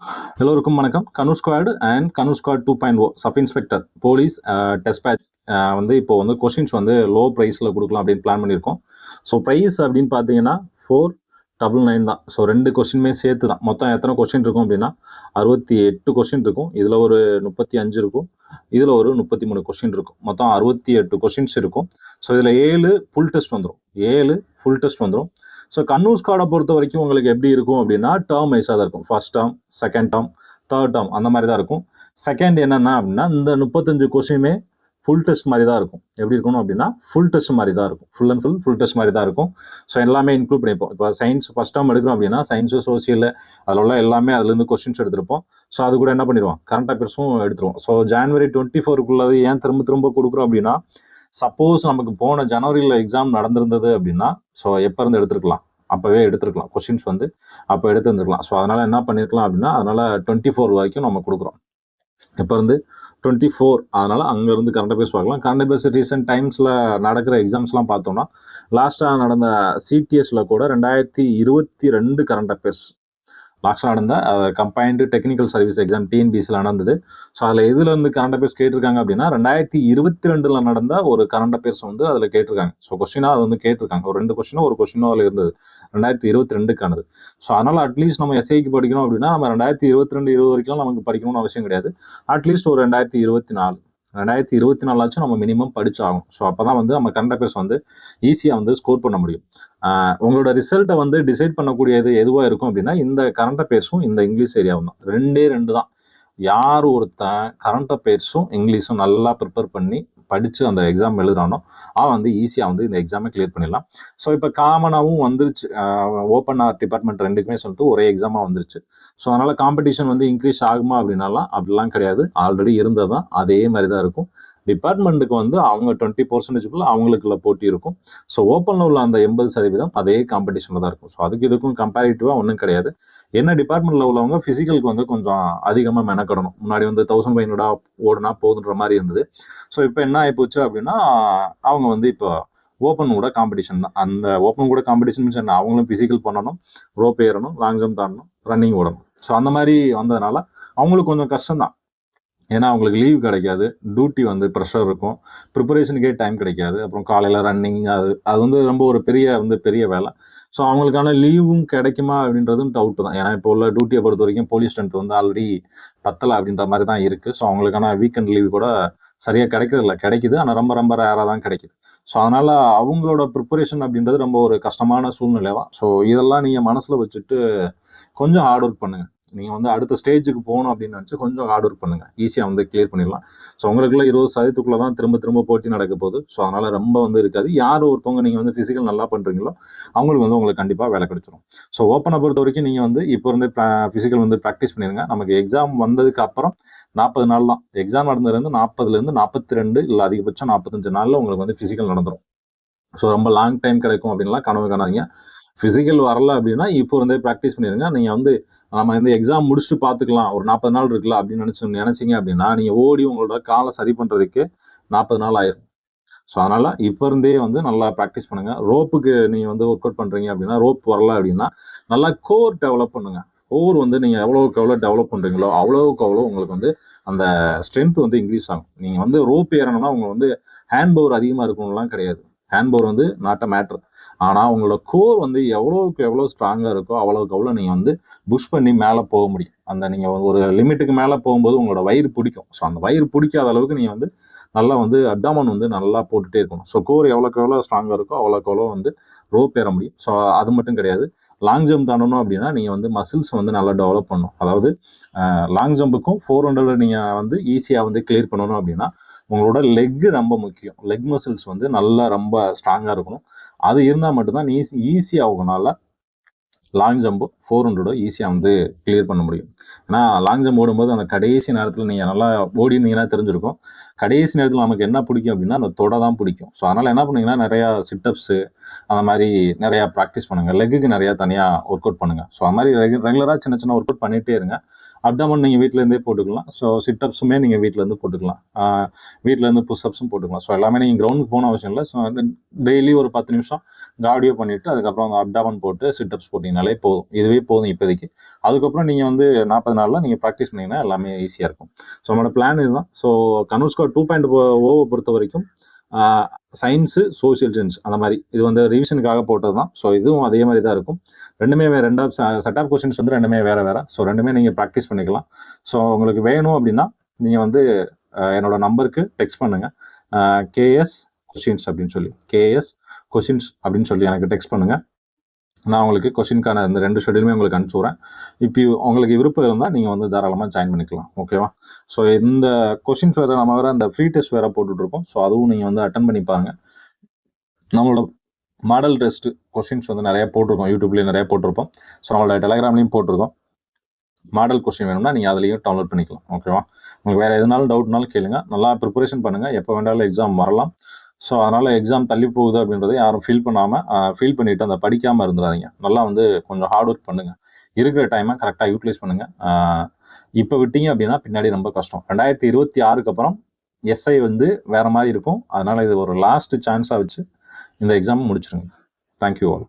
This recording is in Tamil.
எல்லோருக்கும் வணக்கம். Kanu squad and Kanu squad 2.0 sub inspector police test batch வந்து இப்போ வந்து கொஸ்டின்ஸ் வந்து லோ ப்ரைஸில் கொடுக்கலாம் அப்படின்னு பிளான் பண்ணியிருக்கோம். ஸோ ப்ரைஸ் அப்படின்னு பார்த்தீங்கன்னா 499 தான். ஸோ 2 கொஸ்டினுமே சேர்த்து தான். மொத்தம் எத்தனை கொஸ்டின் இருக்கும் அப்படின்னா 68 கொஸ்டின் இருக்கும். இதில் ஒரு 35 இருக்கும், இதில் ஒரு 33 கொஸ்டின் இருக்கும். மொத்தம் 68 கொஸ்டின்ஸ் இருக்கும். ஸோ இதில் 7 ஃபுல் டெஸ்ட் வந்துடும். ஸோ கனு ஸ்குவாடை பொறுத்த வரைக்கும் உங்களுக்கு எப்படி இருக்கும் அப்படின்னா டேர்ம் வைஸாக தான் இருக்கும். First term, second term, third term அந்த மாதிரி தான் இருக்கும். செகண்ட் என்னென்னா அப்படின்னா இந்த 35 கொஸ்டினுமே ஃபுல் டெஸ்ட் மாதிரி தான் இருக்கும். எப்படி இருக்கணும் அப்படின்னா ஃபுல் டெஸ்ட் மாதிரி தான் இருக்கும். ஃபுல் அண்ட் ஃபுல் டெஸ்ட் மாதிரி தான் இருக்கும். ஸோ எல்லாமே இன்க்ளூட் பண்ணிப்போம். இப்போ சயின்ஸ் ஃபர்ஸ்ட் டேர்ம் எடுக்கிறோம் அப்படின்னா சயின்ஸு, சோசியல் அதில் உள்ள எல்லாமே அதுலேருந்து கொஸ்டின்ஸ் எடுத்திருப்போம். ஸோ அது கூட என்ன பண்ணிடுவோம், கரண்ட் அஃபேர்ஸும் எடுத்துருவோம். ஸோ ஜான்வரி 24க்குள்ளது ஏன் திரும்ப கொடுக்குறோம் அப்படின்னா, சப்போஸ் நமக்கு போன ஜனவரியில் எக்ஸாம் நடந்திருந்தது அப்படின்னா ஸோ எப்போ இருந்து எடுத்துருக்கலாம், அப்போவே எடுத்துருக்கலாம். கொஸ்டின்ஸ் வந்து அப்போ எடுத்துருந்துருக்கலாம். ஸோ அதனால் என்ன பண்ணியிருக்கலாம் அப்படின்னா, அதனால் 24 வரைக்கும் நம்ம கொடுக்குறோம். இப்போ இருந்து 24, அதனால் அங்கேருந்து கரண்ட் அஃபேர்ஸ் பார்க்கலாம். கரண்ட் அஃபேர்ஸ் ரீசெண்ட் டைம்ஸில் நடக்கிற எக்ஸாம்ஸ்லாம் பார்த்தோம்னா, லாஸ்ட்டாக நடந்த சிடிஎஸில் கூட 2022 கரண்ட் அஃபேர்ஸ் லாஸ்ட்டாக நடந்த கம்பைன்டு டெக்னிக்கல் சர்வீஸ் எக்ஸாம் டிஎன்பிசியில் நடந்தது. ஸோ அதில் எதில் இருந்து கரண்ட் அஃபேர்ஸ் கேட்டிருக்காங்க அப்படின்னா 2022 நடந்த ஒரு கரண்ட் அஃபேர்ஸ் வந்து அதில் கேட்டிருக்காங்க. ஸோ கொஸ்டினாக அது வந்து கேட்டிருக்காங்க. ஒரு 2 கொஸ்டினோ ஒரு கொஸ்டினோ அதில் இருந்தது 2022க்கானது. ஸோ அதனால் அட்லீஸ்ட் நம்ம எஸ்ஐக்கு படிக்கணும் அப்படின்னா நம்ம 2022-20 வரைக்கும் நமக்கு படிக்கணும்னு அவசியம் கிடையாது. அட்லீஸ்ட் ஒரு 2024 நம்ம மினிமம் படிச்சாகும். ஸோ அப்போ தான் வந்து நம்ம கரண்ட் அஃபேர்ஸ் வந்து ஈஸியாக வந்து ஸ்கோர் பண்ண முடியும். உங்களோட ரிசல்ட்டை வந்து டிசைட் பண்ணக்கூடியது எதுவாக இருக்கும் அப்படின்னா இந்த கரண்ட் அஃபேர்ஸும் இந்த இங்கிலீஷ் ஏரியாவும் தான். 2 தான். யார் ஒருத்தன் கரண்ட் அஃபேர்ஸும் இங்கிலீஷும் நல்லா ப்ரிப்பேர் பண்ணி படித்து அந்த எக்ஸாம் எழுதுறானோ அவன் வந்து ஈஸியாக வந்து இந்த எக்ஸாமை கிளியர் பண்ணிடலாம். ஸோ இப்போ காமனாகவும் வந்துருச்சு. ஓப்பன் ஆர் டிபார்ட்மெண்ட் ரெண்டுக்குமே சொல்லிட்டு ஒரே எக்ஸாமாக வந்துருச்சு. ஸோ அதனால் காம்படிஷன் வந்து இன்க்ரீஸ் ஆகுமா அப்படின்னாலாம் அப்படிலாம் கிடையாது. ஆல்ரெடி இருந்தது தான், அதே மாதிரி தான் இருக்கும். டிபார்ட்மெண்ட்டுக்கு வந்து அவங்க 20% அவங்களுக்குள்ள போட்டி இருக்கும். ஸோ ஓப்பனில் உள்ள அந்த 80% அதே காம்படிஷனில் தான் இருக்கும். ஸோ அதுக்கு இதுக்கும் கம்பேரிட்டிவாக ஒன்றும் கிடையாது. என்ன டிபார்ட்மெண்ட்டில் உள்ளவங்க ஃபிசிக்கலுக்கு வந்து கொஞ்சம் அதிகமாக மெனக்கடணும். முன்னாடி வந்து 1500 ஓடுனா போதுன்ற மாதிரி இருந்தது. ஸோ இப்போ என்ன ஆகிப்போச்சு அப்படின்னா அவங்க வந்து இப்போ ஓப்பன் கூட காம்படிஷன் தான். அந்த ஓப்பன் கூட காம்படிஷன் மீன்ஸ் என்ன, அவங்களும் ஃபிசிக்கல் பண்ணணும், ரோப் ஏறணும், லாங் ஜம்ப் தாண்டணும், ரன்னிங் ஓடணும். ஸோ அந்த மாதிரி வந்ததுனால அவங்களுக்கு கொஞ்சம் கஷ்டம் தான். ஏன்னா அவங்களுக்கு லீவ் கிடைக்காது, டியூட்டி வந்து ப்ரெஷர் இருக்கும், ப்ரிப்பரேஷனுக்கே டைம் கிடைக்காது. அப்புறம் காலையில் ரன்னிங் அது வந்து ரொம்ப ஒரு பெரிய வேலை. ஸோ அவங்களுக்கான லீவும் கிடைக்குமா அப்படின்றதும் டவுட்டு தான். ஏன்னா இப்போ உள்ள டியூட்டியை பொறுத்த வரைக்கும் போலீஸ் ஸ்ட்ரென்த் வந்து ஆல்ரெடி பத்தலை அப்படின்ற மாதிரி தான் இருக்குது. ஸோ அவங்களுக்கான வீக்கெண்ட் லீவ் கூட சரியாக கிடைக்கிறதில்ல. கிடைக்குது, ஆனால் ரொம்ப ரேராக தான் கிடைக்குது. ஸோ அதனால் அவங்களோட ப்ரிப்பரேஷன் அப்படின்றது ரொம்ப ஒரு கஷ்டமான சூழ்நிலை தான். ஸோ இதெல்லாம் நீங்கள் மனசில் வச்சுட்டு கொஞ்சம் ஹார்ட் ஒர்க் பண்ணுங்கள். நீங்கள் வந்து அடுத்த ஸ்டேஜுக்கு போகணும் அப்படின்னு நினச்சி கொஞ்சம் ஹார்ட் ஒர்க் பண்ணுங்கள். ஈஸியாக வந்து கிளியர் பண்ணிடலாம். ஸோ உங்களுக்குள்ள 20% தான் திரும்ப போட்டி நடக்க போகுது. ஸோ அதனால் ரொம்ப வந்து இருக்காது. யார் ஒருத்தவங்க நீங்கள் வந்து ஃபிசிக்கல் நல்லா பண்ணுறீங்களோ அவங்களுக்கு வந்து உங்களுக்கு கண்டிப்பாக வேலை கிடைச்சிடும். ஸோ ஓப்பனை பொறுத்த வரைக்கும் நீங்கள் வந்து இப்போ இருந்து ஃபிசிக்கல் வந்து ப்ராக்டிஸ் பண்ணிடுங்க. நமக்கு எக்ஸாம் வந்ததுக்கு அப்புறம் 40 நாள் தான். எக்ஸாம் நடந்ததுலேருந்து 40லேருந்து 42 இல்லை அதிகபட்சம் 45 நாளில் உங்களுக்கு வந்து ஃபிசிக்கல் நடந்துடும். ஸோ ரொம்ப லாங் டைம் கிடைக்கும் அப்படின்லாம் கனவு காணாதீங்க. ஃபிசிக்கல் வரல அப்படின்னா இப்போ இருந்தே ப்ராக்டிஸ் பண்ணிடுங்க. நீங்கள் வந்து நம்ம இந்த எக்ஸாம் முடிச்சுட்டு பார்த்துக்கலாம், ஒரு 40 நாள் இருக்குல்ல அப்படின்னு நினைச்சீங்க அப்படின்னா நீங்கள் ஓடி உங்களோட காலை சரி பண்ணுறதுக்கு 40 நாள் ஆயிரும். ஸோ அதனால் இப்போ இருந்தே வந்து நல்லா ப்ராக்டிஸ் பண்ணுங்கள். ரோப்புக்கு நீங்கள் வந்து ஒர்க் அவுட் பண்ணுறீங்க அப்படின்னா, ரோப் வரல அப்படின்னா நல்லா கோர் டெவலப் பண்ணுங்கள். கோர் வந்து நீங்கள் எவ்வளோக்கு எவ்வளோ டெவலப் பண்ணுறீங்களோ அவ்வளோக்கு அவ்வளோ உங்களுக்கு வந்து அந்த ஸ்ட்ரென்த் வந்து இன்க்ரீஸ் ஆகும். நீங்கள் வந்து ரோப் ஏறணும்னா உங்களுக்கு வந்து ஹேண்ட் பவர் அதிகமாக இருக்கணும்லாம் கிடையாது. ஹேண்ட் பவர் வந்து நாட் அ மேட்ரு. ஆனால் உங்களோட கோர் வந்து எவ்வளோக்கு எவ்வளோ ஸ்ட்ராங்காக இருக்கோ அவ்வளோக்கு அவ்வளோ நீங்கள் வந்து புஷ் பண்ணி மேலே போக முடியும். அந்த நீங்கள் ஒரு லிமிட்டுக்கு மேலே போகும்போது உங்களோட வயிறு பிடிக்கும். ஸோ அந்த வயிறு பிடிக்காத அளவுக்கு நீங்கள் வந்து நல்லா வந்து அப்டாமன் வந்து நல்லா போட்டுகிட்டே இருக்கணும். ஸோ கோர் எவ்வளோக்கு எவ்வளோ ஸ்ட்ராங்காக இருக்கோ அவ்வளோக்கு எவ்வளோ வந்து ரோப் ஏற முடியும். ஸோ அது மட்டும் கிடையாது, லாங் ஜம்ப் தாண்டணும் அப்படின்னா நீங்கள் வந்து மசில்ஸ் வந்து நல்லா டெவலப் பண்ணணும். அதாவது லாங் ஜம்புக்கும் 400 நீங்கள் வந்து ஈஸியாக வந்து கிளியர் பண்ணணும் அப்படின்னா உங்களோட லெக்கு ரொம்ப முக்கியம். லெக் மசில்ஸ் வந்து நல்லா ரொம்ப ஸ்ட்ராங்காக இருக்கணும். அது இருந்தால் மட்டும்தான் ஈஸியாக உங்களால் லாங் ஜம்போ 400 ஈஸியாக வந்து கிளியர் பண்ண முடியும். ஏன்னா லாங் ஜம்ப் ஓடும்போது அந்த கடைசி நேரத்தில் நீங்கள் நல்லா ஓடினீங்கன்னா தெரிஞ்சிருக்கும். கடைசி நேரத்தில் நமக்கு என்ன பிடிக்கும் அப்படின்னா அந்த தொடை தான் பிடிக்கும். ஸோ அதனால் என்ன பண்ணிங்கன்னா நிறையா சிட்டப்ஸு அந்த மாதிரி நிறையா ப்ராக்டிஸ் பண்ணுங்கள். லெக்குக்கு நிறையா தனியாக ஒர்க் அவுட் பண்ணுங்கள். ஸோ அது மாதிரி ரெகுலராக சின்ன ஒர்க் அவுட் பண்ணிகிட்டே இருங்க. அப்டாமன் நீங்கள் வீட்டிலேருந்தே போட்டுக்கலாம். ஸோ சிட்டப்ஸுமே நீங்கள் வீட்டிலேருந்து போட்டுக்கலாம். வீட்டிலேருந்து புஷ்அப்ஸும் போட்டுக்கலாம். ஸோ எல்லாமே நீங்கள் கிரவுண்டுக்கு போன அவசியம் இல்லை. ஸோ டெய்லி ஒரு 10 நிமிஷம் கார்டியோ பண்ணிவிட்டு அதுக்கப்புறம் அப்டாமன் போட்டு சிட்டப்ஸ் போட்டிங்கனாலே போதும். இதுவே போதும் இப்போதைக்கு. அதுக்கப்புறம் நீங்கள் வந்து 40 நாளில் நீங்கள் ப்ராக்டிஸ் பண்ணிங்கன்னா எல்லாமே ஈஸியாக இருக்கும். ஸோ நம்மளோட பிளான் இதுதான். ஸோ கனூஸ்கோ 2.0 பொறுத்த வரைக்கும் சயின்ஸு, சோஷியல் சயின்ஸ் அந்த மாதிரி இது வந்து ரிவிஷனுக்காக போட்டது தான். ஸோ இதுவும் அதே மாதிரி தான் இருக்கும். ரெண்டுமே ரெண்டாவது செட் ஆஃப் கொஸ்டின்ஸ் வந்து ரெண்டுமே வேறு வேறு. ஸோ ரெண்டுமே நீங்கள் ப்ராக்டிஸ் பண்ணிக்கலாம். ஸோ உங்களுக்கு வேணும் அப்படின்னா நீங்கள் வந்து என்னோட நம்பருக்கு டெக்ஸ்ட் பண்ணுங்கள். கேஎஸ் கொஸ்டின்ஸ் அப்படின்னு சொல்லி எனக்கு டெக்ஸ்ட் பண்ணுங்கள். நான் உங்களுக்கு கொஸ்டினுக்கான இந்த 2 ஷெட்யூலுமே உங்களுக்கு அனுப்பிச்சுடுறேன். இப்போ உங்களுக்கு விருப்பம் இருந்தால் நீங்கள் வந்து தாராளமாக ஜாயின் பண்ணிக்கலாம். ஓகேவா? ஸோ இந்த கொஸ்டின்ஸ் வேறு நம்ம வேறு அந்த ஃப்ரீ டெஸ்ட் வேறு போட்டுட்ருக்கோம். ஸோ அதுவும் நீங்கள் வந்து அட்டன் பண்ணி பாருங்கள். நம்மளோட மாடல் டெஸ்ட்டு கொஸ்டின்ஸ் வந்து நிறைய போட்டிருக்கோம். யூடியூப்லேயும் நிறைய போட்டிருப்போம். ஸோ நம்மளோட டெலகிராம்லேயும் போட்டிருக்கோம். மாடல் கொஸ்டின் வேணும்னா நீங்கள் அதுலேயும் டவுன்லோட் பண்ணிக்கலாம். ஓகேவா? உங்களுக்கு வேறு எதுனாலும் டவுட்னாலும் கேளுங்க. நல்லா ப்ரிப்பரேஷன் பண்ணுங்கள். எப்போ வேண்டாலும் எக்ஸாம் வரலாம். ஸோ அதனால் எக்ஸாம் தள்ளி போகுது அப்படின்றத யாரும் ஃபீல் பண்ணிவிட்டு அந்த படிக்காமல் இருந்துடாதீங்க. நல்லா வந்து கொஞ்சம் ஹார்ட் ஒர்க் பண்ணுங்கள். இருக்கிற டைமை கரெக்டாக யூட்டிலைஸ் பண்ணுங்கள். இப்போ விட்டீங்க அப்படின்னா பின்னாடி ரொம்ப கஷ்டம். 2026க்கு அப்புறம் எஸ்ஐ வந்து வேறு மாதிரி இருக்கும். அதனால் இது ஒரு லாஸ்ட் சான்ஸாக வச்சு இந்த எக்ஸாம் முடிச்சிருங்க. Thank you all.